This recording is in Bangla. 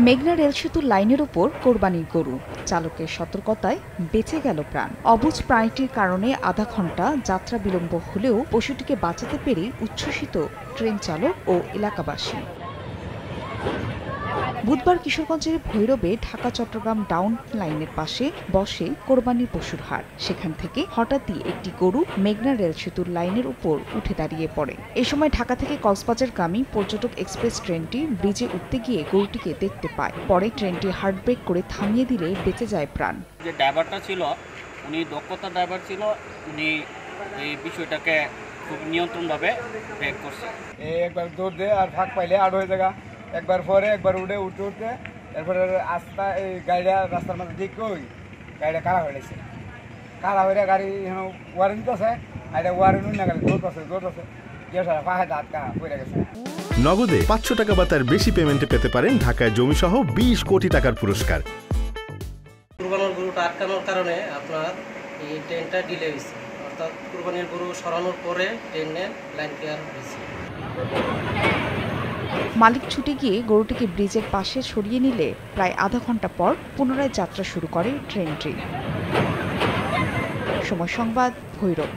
মেঘনা রেল সেতুর লাইনের উপর কোরবানির গরু, চালকের সতর্কতায় বেঁচে গেল প্রাণ। অবুঝ প্রাণীটির কারণে আধা ঘন্টা যাত্রা বিলম্ব হলেও পশুটিকে বাঁচাতে পেরে উচ্ছ্বসিত ট্রেন চালক ও এলাকাবাসী। বুধবার কিশোরগঞ্জের ভৈরবে ঢাকা চট্টগ্রাম ডাউন লাইনের পাশে বসে কোরবানির পশুর হাট। সেখান থেকে হঠাৎই একটি গরু মেঘনা রেল সেতুর লাইনের উপর উঠে দাঁড়িয়ে পড়ে। এ সময় ঢাকা থেকে কক্সবাজারগামী পর্যটক এক্সপ্রেস ট্রেনটি ব্রিজে উঠতে গিয়ে গরুটিকে দেখতে পায়। পরে ট্রেনটি হার্ড ব্রেক করে থামিয়ে দিলে বেঁচে যায় প্রাণ। যে ড্রাইভারটা ছিল, উনি দক্ষতা ড্রাইভার ছিল, উনি এই বিষয়টাকে খুব নিয়ন্ত্রণভাবে ব্রেক করছে। একবার দৌড় দিয়ে আর ফাঁক পাইলে আট হয়ে জায়গা, একবার পরে একবার উঠতে এরপরে আস্তা এই গাড়িটা রাস্তার মধ্যে ঠিক কই গাড়িটা কারা হয়ে গেছে। কারা হয়ে গাড়ি ওয়ারেন্ট আছে, আর ওয়ারেন্ট না গাড়ি দৌড় আছে কেউ সারা পাহাড়ে দাঁত কারা পড়ে গেছে। নগদে 500 টাকা বা তার বেশি পেমেন্টে পেতে পারেন ঢাকায় জমিসহ 20 কোটি টাকার পুরস্কার। কুরবানির গরুটা আটকানোর কারণে আপনার এই ট্রেনটা ডিলে হয়েছে, অর্থাৎ কুরবানির গরু সরানোর পরে ট্রেনের লাইন ক্লিয়ার হয়েছে। মালিক ছুটে গিয়ে গরুটিকে ব্রিজের পাশে সরিয়ে নিলে প্রায় আধা ঘন্টা পর পুনরায় যাত্রা শুরু করে ট্রেনটি। সময় সংবাদ, ভৈরব।